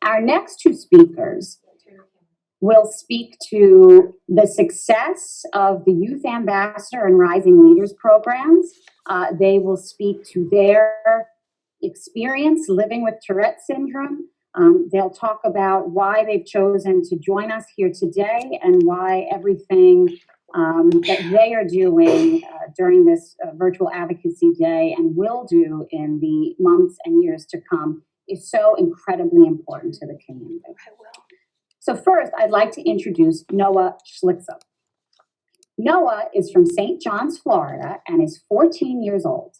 Our next two speakers will speak to the success of the Youth Ambassador and Rising Leaders programs. They will speak to their experience living with Tourette Syndrome. They'll talk about why they've chosen to join us here today and why everything that they are doing during this virtual advocacy day and will do in the months and years to come is so incredibly important to the community. I will. So first, I'd like to introduce Noah Schlicksup. Noah is from St. John's, Florida, and is 14 years old.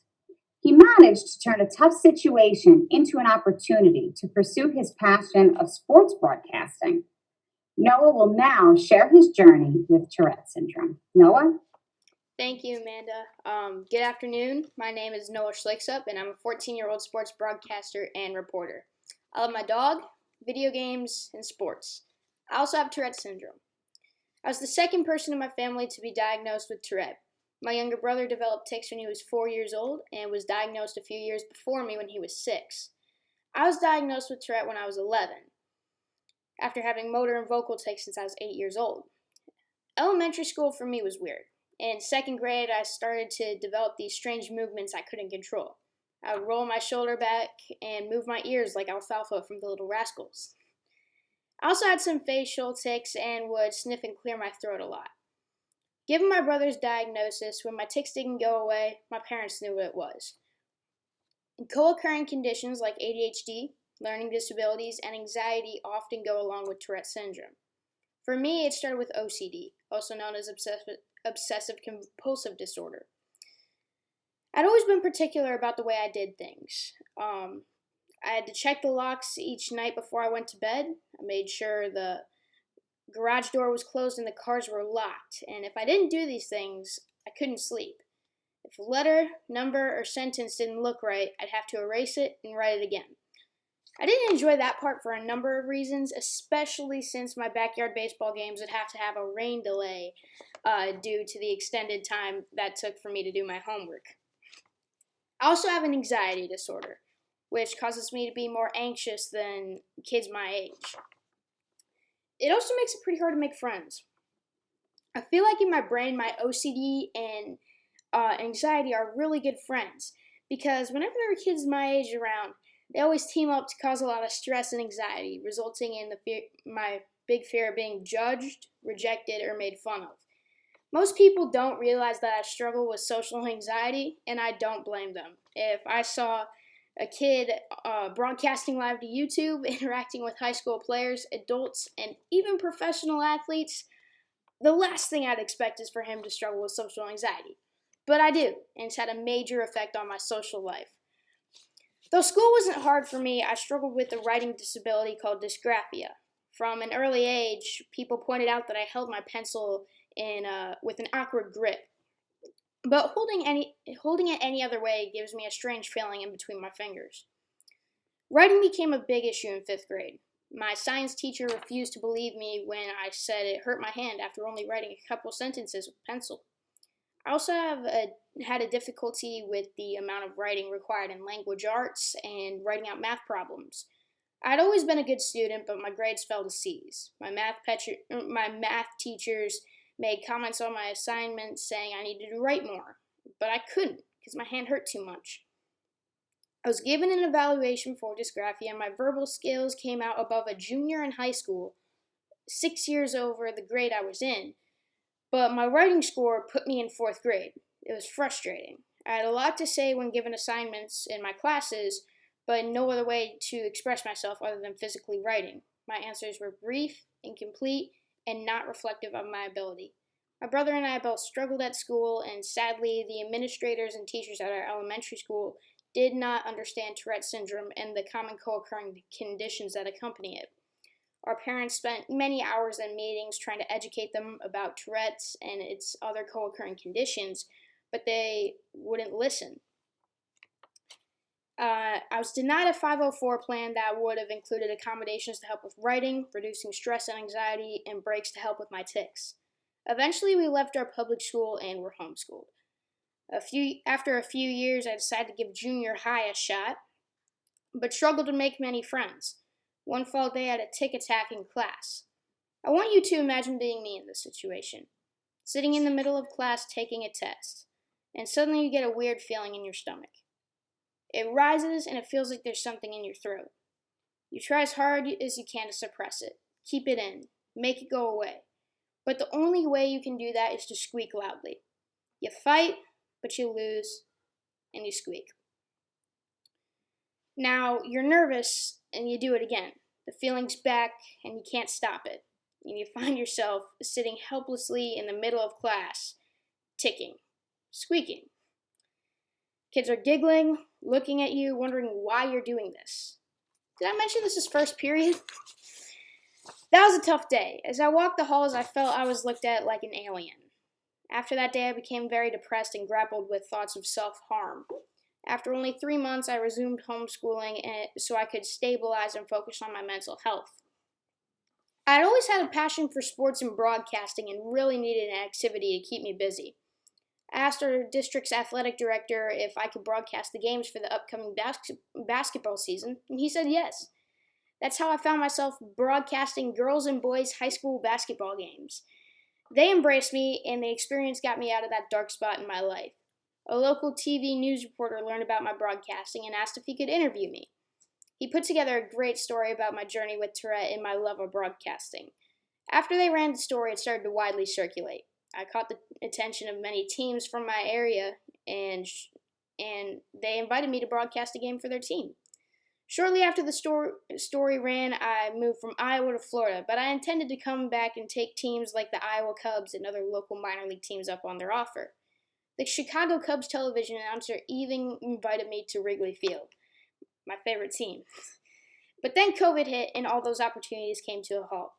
He managed to turn a tough situation into an opportunity to pursue his passion of sports broadcasting. Noah will now share his journey with Tourette Syndrome. Noah? Thank you, Amanda. Good afternoon. My name is Noah Schlicksup, and I'm a 14-year-old sports broadcaster and reporter. I love my dog, video games, and sports. I also have Tourette Syndrome. I was the second person in my family to be diagnosed with Tourette. My younger brother developed tics when he was 4 years old and was diagnosed a few years before me when he was 6. I was diagnosed with Tourette when I was 11, after having motor and vocal tics since I was 8 years old. Elementary school for me was weird. In second grade, I started to develop these strange movements I couldn't control. I would roll my shoulder back and move my ears like Alfalfa from the Little Rascals. I also had some facial tics and would sniff and clear my throat a lot. Given my brother's diagnosis, when my tics didn't go away, my parents knew what it was. Co-occurring conditions like ADHD, learning disabilities, and anxiety often go along with Tourette syndrome. For me, it started with OCD, also known as obsessive-compulsive disorder. I'd always been particular about the way I did things. I had to check the locks each night before I went to bed. I made sure the garage door was closed and the cars were locked. And if I didn't do these things, I couldn't sleep. If a letter, number, or sentence didn't look right, I'd have to erase it and write it again. I didn't enjoy that part for a number of reasons, especially since my backyard baseball games would have to have a rain delay due to the extended time that took for me to do my homework. I also have an anxiety disorder, which causes me to be more anxious than kids my age. It also makes it pretty hard to make friends. I feel like in my brain, my OCD and anxiety are really good friends because whenever there are kids my age around, they always team up to cause a lot of stress and anxiety, resulting in my big fear of being judged, rejected, or made fun of. Most people don't realize that I struggle with social anxiety, and I don't blame them. If I saw a kid broadcasting live to YouTube, interacting with high school players, adults, and even professional athletes, the last thing I'd expect is for him to struggle with social anxiety. But I do, and it's had a major effect on my social life. Though school wasn't hard for me, I struggled with a writing disability called dysgraphia. From an early age, people pointed out that I held my pencil with an awkward grip. But holding it any other way gives me a strange feeling in between my fingers. Writing became a big issue in 5th grade. My science teacher refused to believe me when I said it hurt my hand after only writing a couple sentences with pencil. I also had a difficulty with the amount of writing required in language arts and writing out math problems. I'd always been a good student, but my grades fell to C's. My math teachers made comments on my assignments saying I needed to write more, but I couldn't because my hand hurt too much. I was given an evaluation for dysgraphia, and my verbal skills came out above a junior in high school, 6 years over the grade I was in, but my writing score put me in 4th grade. It was frustrating. I had a lot to say when given assignments in my classes, but no other way to express myself other than physically writing. My answers were brief, incomplete, and not reflective of my ability. My brother and I both struggled at school, and sadly, the administrators and teachers at our elementary school did not understand Tourette syndrome and the common co-occurring conditions that accompany it. Our parents spent many hours in meetings trying to educate them about Tourette's and its other co-occurring conditions, but they wouldn't listen. I was denied a 504 plan that would have included accommodations to help with writing, reducing stress and anxiety, and breaks to help with my tics. Eventually, we left our public school and were homeschooled. After a few years, I decided to give junior high a shot, but struggled to make many friends. One fall day I had a tic attack in class. I want you to imagine being me in this situation, sitting in the middle of class taking a test, and suddenly you get a weird feeling in your stomach. It rises and it feels like there's something in your throat. You try as hard as you can to suppress it, keep it in, make it go away. But the only way you can do that is to squeak loudly. You fight, but you lose, and you squeak. Now, you're nervous, and you do it again. The feeling's back, and you can't stop it. And you find yourself sitting helplessly in the middle of class, ticking, squeaking. Kids are giggling, looking at you, wondering why you're doing this. Did I mention this is first period? That was a tough day. As I walked the halls, I felt I was looked at like an alien. After that day, I became very depressed and grappled with thoughts of self-harm. After only 3 months, I resumed homeschooling so I could stabilize and focus on my mental health. I had always had a passion for sports and broadcasting and really needed an activity to keep me busy. I asked our district's athletic director if I could broadcast the games for the upcoming basketball season, and he said yes. That's how I found myself broadcasting girls' and boys' high school basketball games. They embraced me, and the experience got me out of that dark spot in my life. A local TV news reporter learned about my broadcasting and asked if he could interview me. He put together a great story about my journey with Tourette and my love of broadcasting. After they ran the story, it started to widely circulate. I caught the attention of many teams from my area, and they invited me to broadcast a game for their team. Shortly after the story ran, I moved from Iowa to Florida, but I intended to come back and take teams like the Iowa Cubs and other local minor league teams up on their offer. The Chicago Cubs television announcer even invited me to Wrigley Field, my favorite team. But then COVID hit and all those opportunities came to a halt.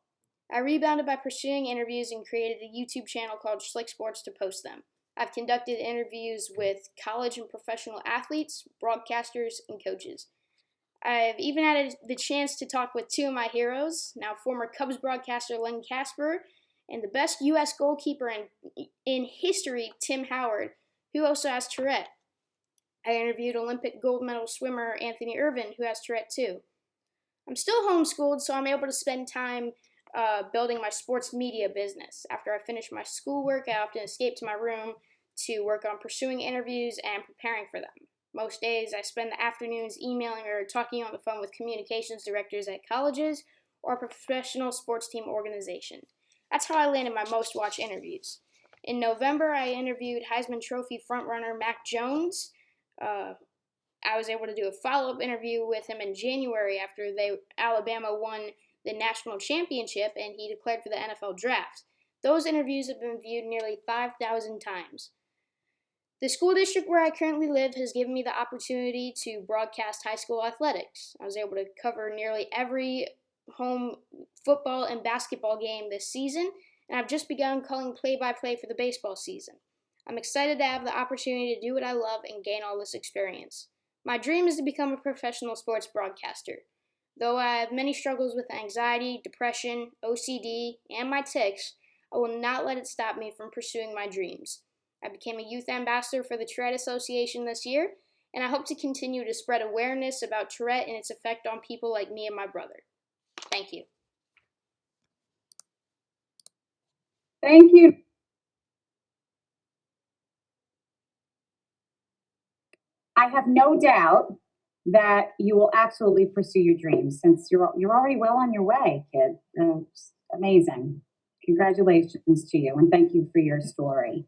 I rebounded by pursuing interviews and created a YouTube channel called Schlick Sports to post them. I've conducted interviews with college and professional athletes, broadcasters, and coaches. I've even had the chance to talk with two of my heroes, now former Cubs broadcaster Len Casper and the best U.S. goalkeeper in history, Tim Howard, who also has Tourette. I interviewed Olympic gold medal swimmer Anthony Irvin, who has Tourette too. I'm still homeschooled, so I'm able to spend time building my sports media business. After I finish my schoolwork, I often escape to my room to work on pursuing interviews and preparing for them. Most days, I spend the afternoons emailing or talking on the phone with communications directors at colleges or professional sports team organizations. That's how I landed my most watched interviews. In November, I interviewed Heisman Trophy frontrunner Mac Jones. I was able to do a follow-up interview with him in January after Alabama won the national championship and he declared for the NFL draft. Those interviews have been viewed nearly 5,000 times. The school district where I currently live has given me the opportunity to broadcast high school athletics. I was able to cover nearly every home football and basketball game this season, and I've just begun calling play-by-play for the baseball season. I'm excited to have the opportunity to do what I love and gain all this experience. My dream is to become a professional sports broadcaster. Though I have many struggles with anxiety, depression, OCD, and my tics, I will not let it stop me from pursuing my dreams. I became a youth ambassador for the Tourette Association this year, and I hope to continue to spread awareness about Tourette and its effect on people like me and my brother. Thank you. Thank you. I have no doubt that you will absolutely pursue your dreams since you're already well on your way, kid. It's amazing. Congratulations to you, and thank you for your story.